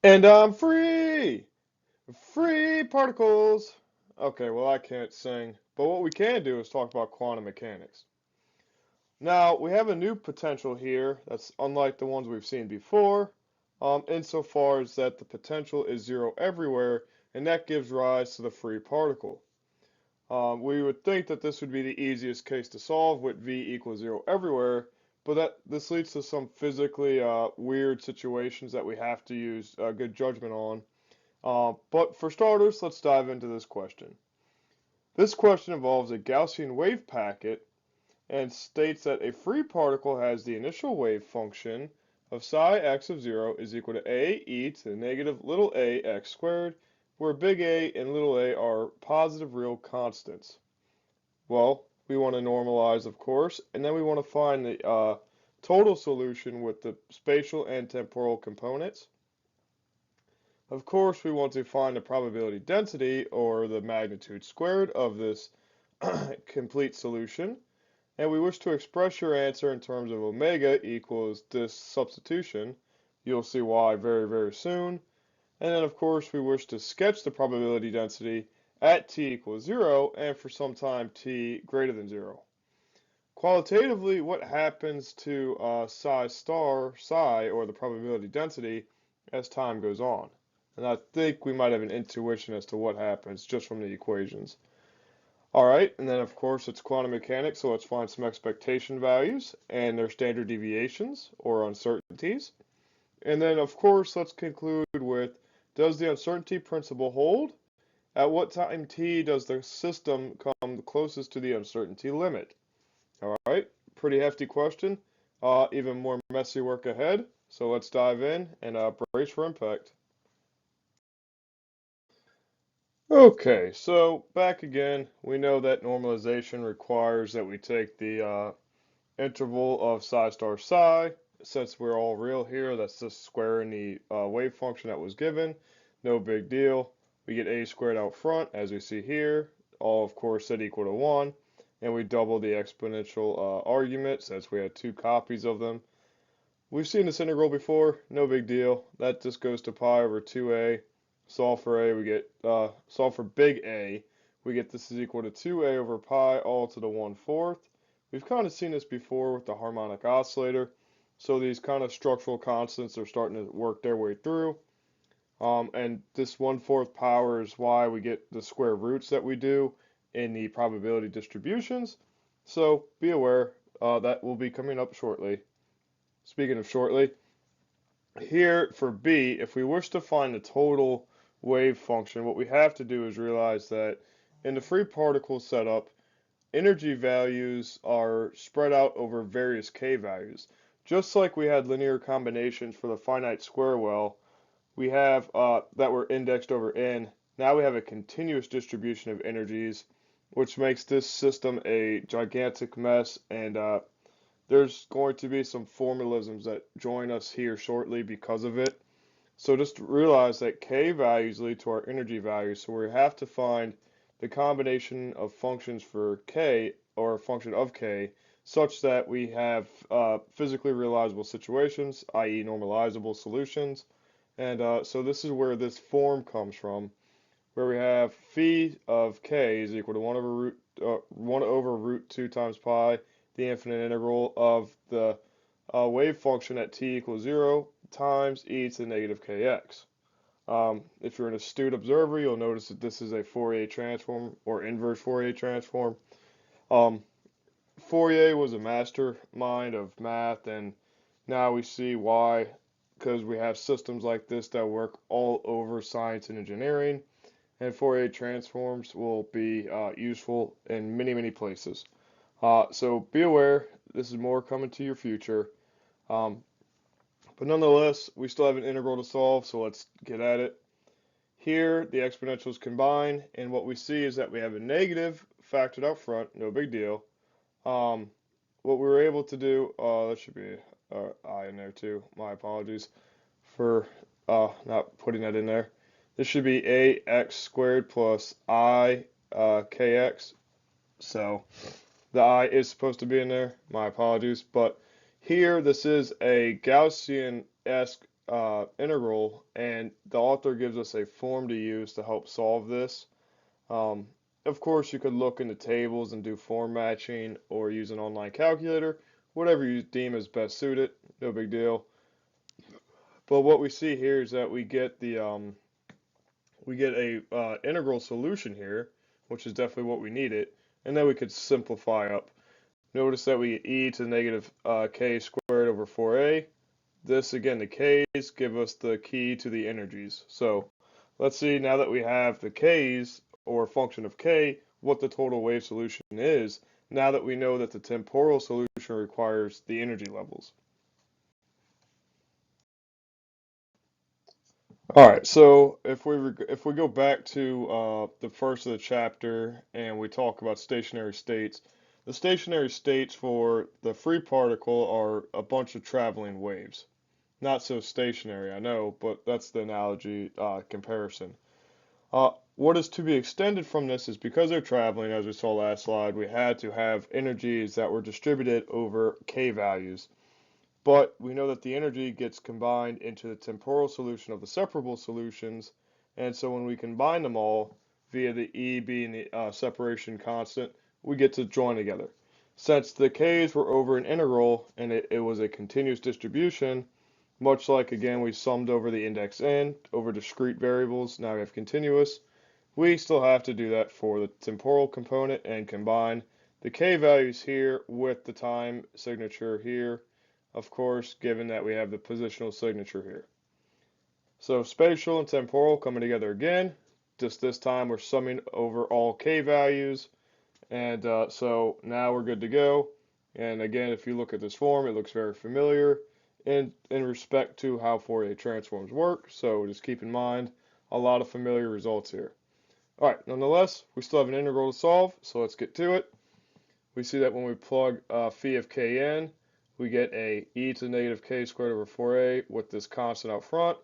And I'm free! Free particles! Okay, well, I can't sing, but what we can do is talk about quantum mechanics. Now, we have a new potential here that's unlike the ones we've seen before, insofar as that the potential is zero everywhere, and that gives rise to the free particle. We would think that this would be the easiest case to solve with V equals zero everywhere, but this leads to some physically weird situations that we have to use good judgment on. But for starters, let's dive into this question. This question involves a Gaussian wave packet and states that a free particle has the initial wave function of psi x of 0 is equal to a e to the negative little a x squared, where big A and little a are positive real constants. Well, we want to normalize, of course, and then we want to find the total solution with the spatial and temporal components. Of course, we want to find the probability density, or the magnitude squared, of this complete solution. And we wish to express your answer in terms of omega equals this substitution. You'll see why very, very soon. And then, of course, we wish to sketch the probability density at t equals 0 and for some time t greater than 0. Qualitatively, what happens to psi star psi, or the probability density, as time goes on? And I think we might have an intuition as to what happens just from the equations. All right, and then of course it's quantum mechanics, so let's find some expectation values and their standard deviations or uncertainties. And then of course let's conclude with, does the uncertainty principle hold? At what time t does the system come closest to the uncertainty limit? All right, pretty hefty question. Even more messy work ahead. So let's dive in and brace for impact. Okay, so back again, we know that normalization requires that we take the interval of psi star psi. Since we're all real here, that's just squaring the wave function that was given. No big deal. We get a squared out front, as we see here. All, of course, set equal to 1. And we double the exponential argument, since we had two copies of them. We've seen this integral before. No big deal. That just goes to pi over 2a. Solve for a, we get solve for big A. We get this is equal to 2a over pi all to the 1/4. We've kind of seen this before with the harmonic oscillator. So these kind of structural constants are starting to work their way through. And this 1/4 power is why we get the square roots that we do in the probability distributions. So be aware that will be coming up shortly. Speaking of shortly, here for B, if we wish to find the total wave function, what we have to do is realize that in the free particle setup, energy values are spread out over various k values. Just like we had linear combinations for the finite square well, we have that were indexed over n. Now we have a continuous distribution of energies, which makes this system a gigantic mess, and there's going to be some formalisms that join us here shortly because of it. So just realize that k values lead to our energy values, so we have to find the combination of functions for k, or a function of k, such that we have physically realizable situations, i.e. normalizable solutions. And so this is where this form comes from, where we have phi of k is equal to 1 over root 2 times pi, the infinite integral of the wave function at t equals 0 times e to the negative kx. If you're an astute observer, you'll notice that this is a Fourier transform, or inverse Fourier transform. Fourier was a mastermind of math, and now we see why, because we have systems like this that work all over science and engineering, and Fourier transforms will be useful in many, many places. So be aware, this is more coming to your future. But nonetheless, we still have an integral to solve, so let's get at it. Here, the exponentials combine, and what we see is that we have a negative factored out front, no big deal. What we were able to do, there should be I in there too. My apologies for not putting that in there. This should be ax squared plus I kx. So the I is supposed to be in there. My apologies. But here, this is a Gaussian-esque integral, and the author gives us a form to use to help solve this. Um, of course, you could look into tables and do form matching or use an online calculator, whatever you deem as best suited, no big deal. But what we see here is that we get a integral solution here, which is definitely what we needed, and then we could simplify up. Notice that we get e to the negative k squared over 4a. This, again, the k's give us the key to the energies. So let's see, now that we have the k's, or function of k, what the total wave solution is, now that we know that the temporal solution requires the energy levels. All right, so if we go back to the first of the chapter and we talk about stationary states, the stationary states for the free particle are a bunch of traveling waves. Not so stationary, I know, but that's the analogy comparison. What is to be extended from this is because they're traveling, as we saw last slide, we had to have energies that were distributed over k values. But we know that the energy gets combined into the temporal solution of the separable solutions, and so when we combine them all via the E being the separation constant, we get to join together. Since the k's were over an integral and it was a continuous distribution, much like again we summed over the index n over discrete variables, now we have continuous, we still have to do that for the temporal component and combine the k values here with the time signature here, of course, given that we have the positional signature here. So spatial and temporal coming together again. Just this time we're summing over all k values, and so now we're good to go. And again, if you look at this form, it looks very familiar in respect to how Fourier transforms work. So just keep in mind a lot of familiar results here. All right, nonetheless, we still have an integral to solve, so let's get to it. We see that when we plug phi of k in, we get a e to the negative k squared over 4a with this constant out front.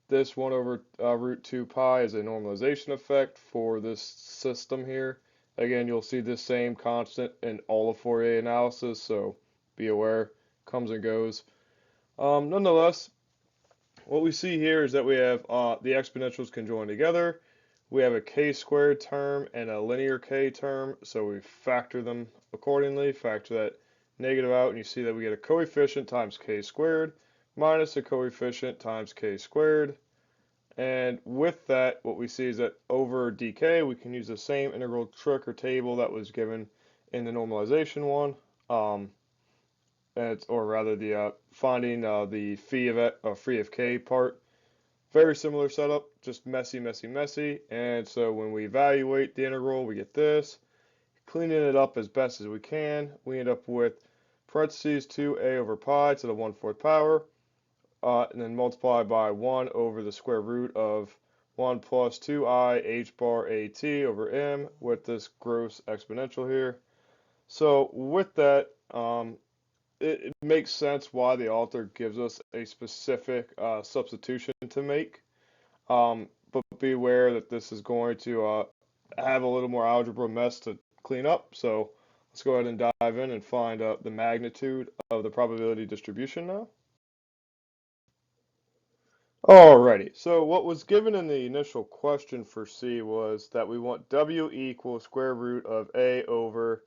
This 1 over root 2 pi is a normalization effect for this system here. Again, you'll see this same constant in all of Fourier analysis, so be aware, comes and goes. Nonetheless, what we see here is that we have the exponentials can join together. We have a k squared term and a linear k term, so we factor them accordingly, factor that negative out, and you see that we get a coefficient times k squared minus a coefficient times k squared. And with that, what we see is that over dk, we can use the same integral trick or table that was given in the normalization one, or rather the finding the phi of k part. Very similar setup, just messy, messy, messy. And so when we evaluate the integral, we get this. Cleaning it up as best as we can, we end up with parentheses 2a over pi to the 1/4 power, and then multiply by 1 over the square root of 1 plus 2i h bar at over m with this gross exponential here. So with that, it makes sense why the author gives us a specific substitution to make. But be aware that this is going to have a little more algebra mess to clean up. So let's go ahead and dive in and find the magnitude of the probability distribution now. Alrighty, so what was given in the initial question for C was that we want W equals square root of A over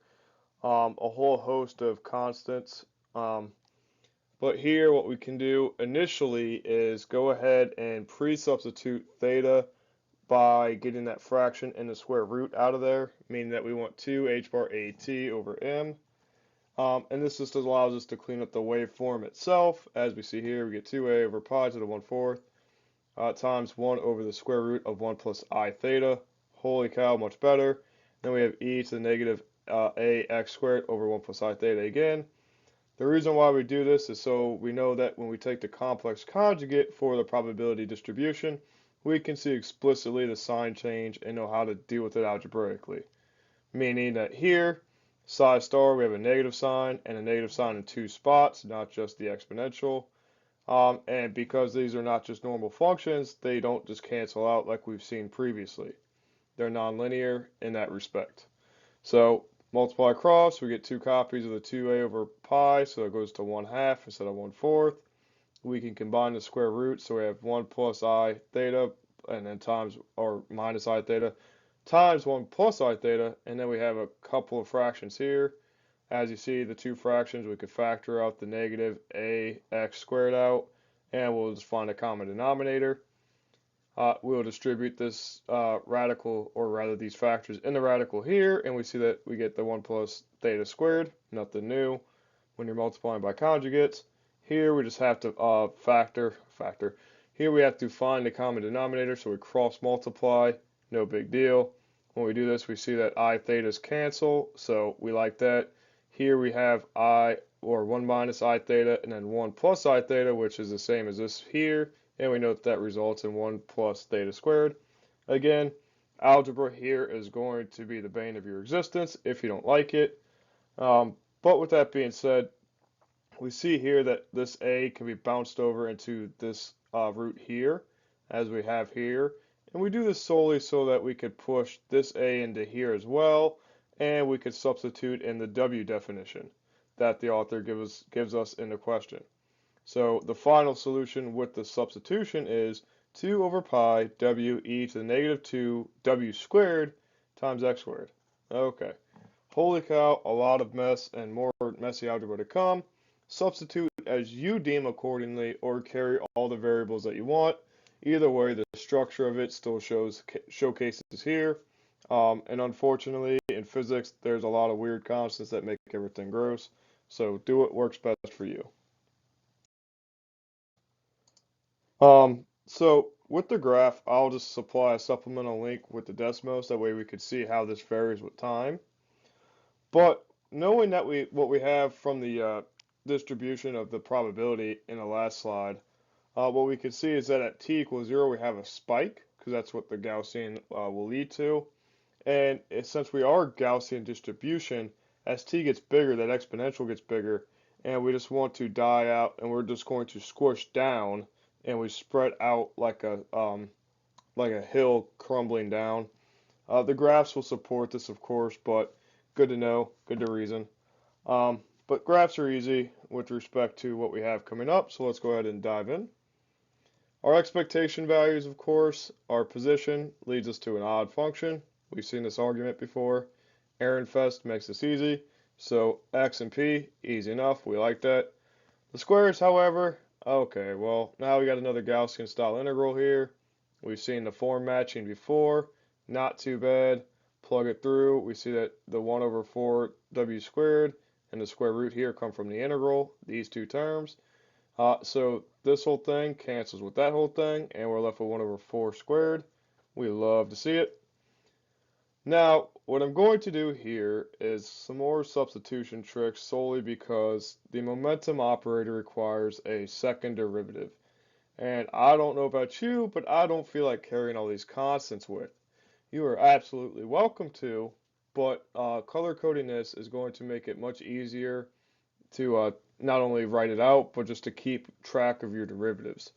a whole host of constants. But here what we can do initially is go ahead and pre-substitute theta by getting that fraction and the square root out of there, meaning that we want 2 h bar at over m. And this just allows us to clean up the waveform itself. As we see here, we get 2a over pi to the 1/4 times 1 over the square root of 1 plus I theta. Holy cow, much better. Then we have e to the negative ax squared over 1 plus I theta again. The reason why we do this is so we know that when we take the complex conjugate for the probability distribution, we can see explicitly the sign change and know how to deal with it algebraically. Meaning that here, psi star, we have a negative sign and a negative sign in 2 spots, not just the exponential. And because these are not just normal functions, they don't just cancel out like we've seen previously. They're nonlinear in that respect. So multiply across, we get 2 copies of the 2a over pi, so it goes to 1/2 instead of 1/4. we can combine the square root, so we have 1 plus I theta, and then times, or minus I theta, times 1 plus I theta, and then we have a couple of fractions here. As you see, the two fractions, we could factor out the negative ax squared out, and we'll just find a common denominator. We'll distribute this radical, or rather these factors in the radical here, and we see that we get the 1 plus theta squared, nothing new when you're multiplying by conjugates. Here we just have to factor. Here we have to find the common denominator, so we cross multiply, no big deal. When we do this, we see that I thetas cancel, so we like that. Here we have I, or 1 minus I theta, and then 1 plus I theta, which is the same as this here, and we note that results in 1 plus theta squared. Again, algebra here is going to be the bane of your existence if you don't like it. But with that being said, we see here that this a can be bounced over into this root here, as we have here. And we do this solely so that we could push this a into here as well, and we could substitute in the w definition that the author gives us in the question. So the final solution with the substitution is 2 over pi w e to the negative 2 w squared times x squared. Okay. Holy cow, a lot of mess and more messy algebra to come. Substitute as you deem accordingly, or carry all the variables that you want. Either way, the structure of it still showcases here. And unfortunately, in physics, there's a lot of weird constants that make everything gross. So do what works best for you. So with the graph, I'll just supply a supplemental link with the Desmos. That way we could see how this varies with time. But knowing that what we have from the distribution of the probability in the last slide, what we can see is that at t equals 0, we have a spike, because that's what the Gaussian will lead to. And since we are Gaussian distribution, as t gets bigger, that exponential gets bigger, and we just want to die out, and we're just going to squish down, and we spread out like a hill crumbling down. The graphs will support this, of course, but good to know, good to reason. But graphs are easy with respect to what we have coming up, so let's go ahead and dive in. Our expectation values, of course, our position leads us to an odd function. We've seen this argument before. Ehrenfest makes this easy, so x and p, easy enough, we like that. The squares, however, okay, well, now we got another Gaussian style integral here. We've seen the form matching before, not too bad. Plug it through, we see that the 1 over 4 w squared and the square root here come from the integral, these two terms. So this whole thing cancels with that whole thing, and we're left with 1 over 4 squared. We love to see it. Now, what I'm going to do here is some more substitution tricks solely because the momentum operator requires a second derivative. And I don't know about you, but I don't feel like carrying all these constants with. You are absolutely welcome to, but color coding this is going to make it much easier to not only write it out, but just to keep track of your derivatives.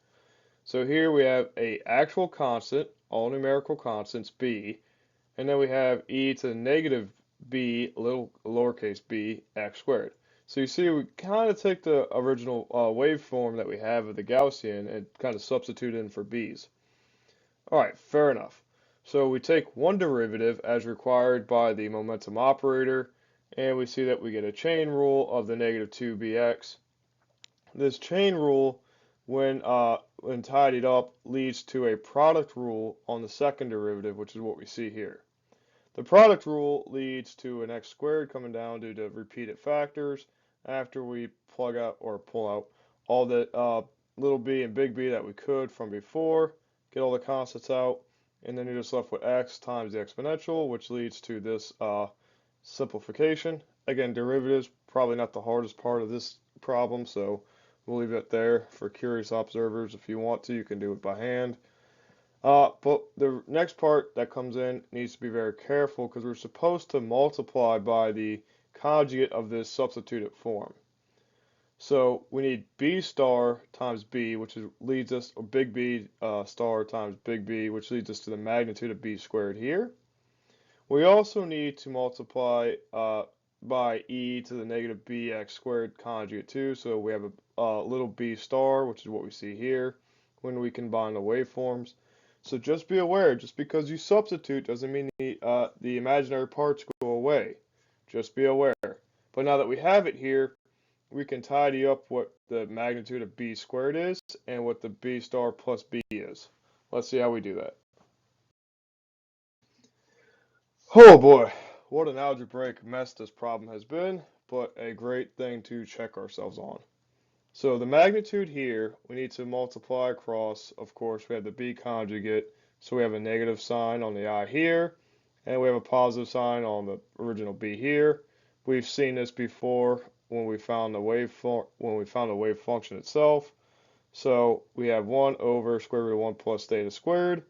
So here we have a actual constant, all numerical constants, b, and then we have e to the negative b, lowercase b, x squared. So you see we kind of take the original waveform that we have of the Gaussian and kind of substitute in for b's. Alright, fair enough. So we take one derivative as required by the momentum operator, and we see that we get a chain rule of the negative 2bx. This chain rule, when tidied up, leads to a product rule on the second derivative, which is what we see here. The product rule leads to an x squared coming down due to repeated factors after we plug out or pull out all the little b and big B that we could from before, get all the constants out, and then you're just left with x times the exponential, which leads to this simplification. Again, derivatives, probably not the hardest part of this problem, so we'll leave it there for curious observers. If you want to, you can do it by hand. But the next part that comes in needs to be very careful because we're supposed to multiply by the conjugate of this substituted form. So we need b star times b, which leads us, or big B star times big B, which leads us to the magnitude of b squared here. We also need to multiply by e to the negative bx squared conjugate too, so we have little b star, which is what we see here when we combine the waveforms. So just be aware, just because you substitute doesn't mean the imaginary parts go away. Just be aware. But now that we have it here, we can tidy up what the magnitude of b squared is and what the b star plus b is. Let's see how we do that. Oh boy, what an algebraic mess this problem has been, but a great thing to check ourselves on. So the magnitude here, we need to multiply across. Of course, we have the b conjugate, so we have a negative sign on the I here, and we have a positive sign on the original b here. We've seen this before when we found the wave function itself. So we have 1 over square root of 1 plus theta squared.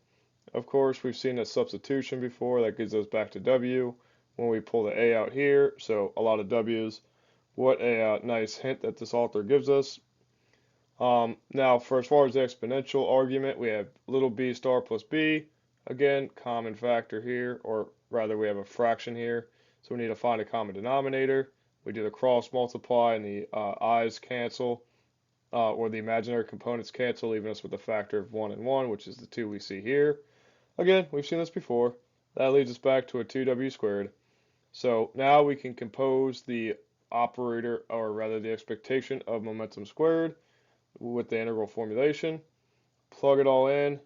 Of course, we've seen a substitution before. That gives us back to w when we pull the a out here. So a lot of w's. What a nice hint that this author gives us. Now, for as far as the exponential argument, we have little b star plus b. Again, common factor here, or rather we have a fraction here. So we need to find a common denominator. We do the cross multiply and the i's cancel, or the imaginary components cancel, leaving us with a factor of 1 and 1, which is the 2 we see here. Again, we've seen this before. That leads us back to a 2w squared. So now we can compose the operator, or rather the expectation of momentum squared with the integral formulation. Plug it all in.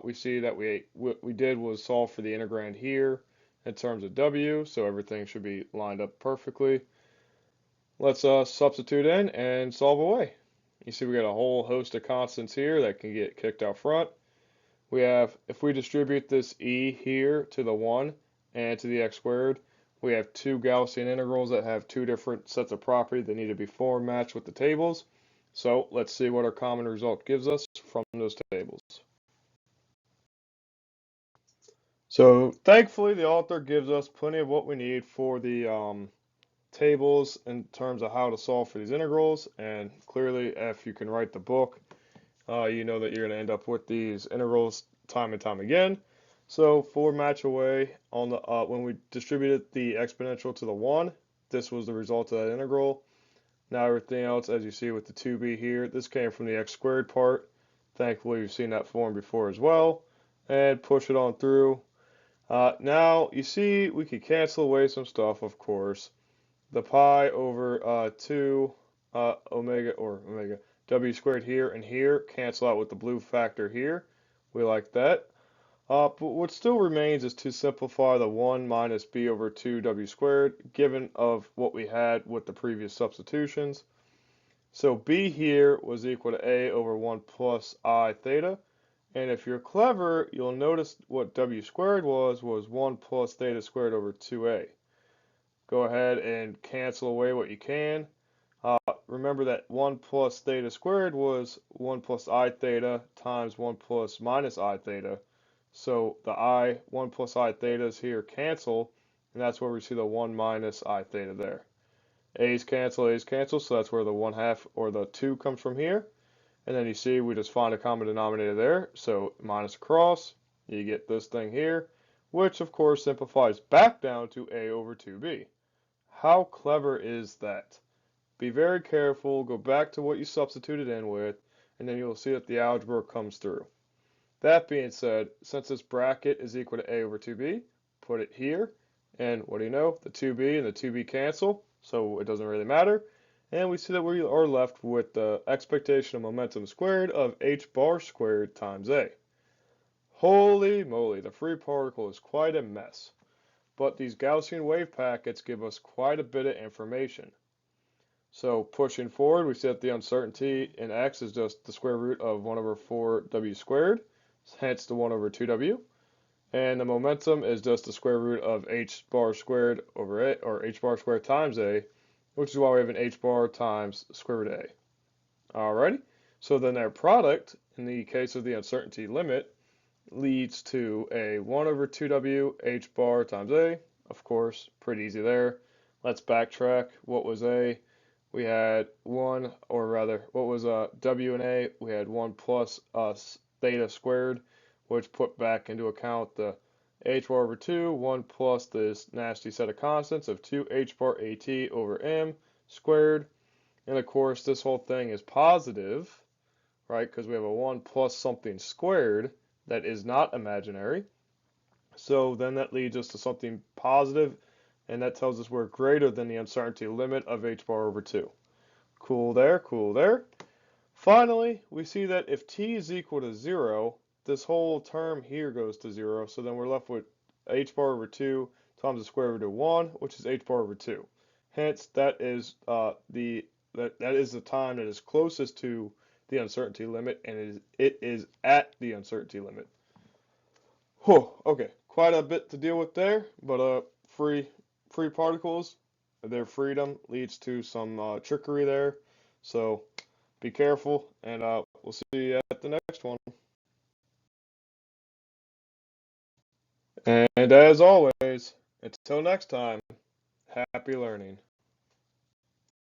We see that what we did was solve for the integrand here in terms of w, so everything should be lined up perfectly. Let's substitute in and solve away. You see we got a whole host of constants here that can get kicked out front. We have, if we distribute this e here to the 1 and to the x squared, we have two Gaussian integrals that have two different sets of property that need to be form matched with the tables. So let's see what our common result gives us from those tables. So thankfully the author gives us plenty of what we need for the tables in terms of how to solve for these integrals, and clearly if you can write the book, you know that you're going to end up with these integrals time and time again. So for match away, on the when we distributed the exponential to the 1, this was the result of that integral. Now everything else, as you see with the 2b here, this came from the x squared part. Thankfully you've seen that form before as well. And push it on through. Now you see we could cancel away some stuff, of course. The pi over 2 omega w squared here and here cancel out with the blue factor here. We like that. But what still remains is to simplify the 1 minus b over 2 w squared, given of what we had with the previous substitutions. So b here was equal to a over 1 plus I theta. And if you're clever, you'll notice what w squared was 1 plus theta squared over 2a. Go ahead and cancel away what you can. Remember that 1 plus theta squared was 1 plus I theta times 1 plus minus I theta. So the 1 plus I thetas here cancel, and that's where we see the 1 minus I theta there. A's cancel, so that's where the 1/2 or the 2 comes from here. And then you see we just find a common denominator there, so minus across, you get this thing here, which of course simplifies back down to a over 2b. How clever is that? Be very careful, go back to what you substituted in with, and then you'll see that the algebra comes through. That being said, since this bracket is equal to a over 2b, put it here, and what do you know? The 2b and the 2b cancel, so it doesn't really matter. And we see that we are left with the expectation of momentum squared of h bar squared times a. Holy moly, the free particle is quite a mess. But these Gaussian wave packets give us quite a bit of information. So pushing forward, we see that the uncertainty in x is just the square root of 1 over 4w squared, hence the 1 over 2w. And the momentum is just the square root of h bar squared over a, or h bar squared times a, which is why we have an h bar times square root of a. Alrighty, so then their product, in the case of the uncertainty limit, leads to a 1 over 2w h bar times a. Of course, pretty easy there. Let's backtrack. What was a? We had 1, or rather, what was w and a? We had 1 plus theta squared, which put back into account the h bar over 2, 1 plus this nasty set of constants of 2 h bar at over m squared. And of course, this whole thing is positive, right? Because we have a 1 plus something squared that is not imaginary. So then that leads us to something positive, and that tells us we're greater than the uncertainty limit of h bar over 2. Cool there, cool there. Finally, we see that if t is equal to 0, this whole term here goes to 0, so then we're left with h bar over 2 times the square root of 1, which is h bar over 2. Hence, that is the time that is closest to the uncertainty limit, and it is at the uncertainty limit. Whew, okay, quite a bit to deal with there, but free particles, their freedom leads to some trickery there, so be careful, and we'll see you at the next one. And as always, until next time, happy learning.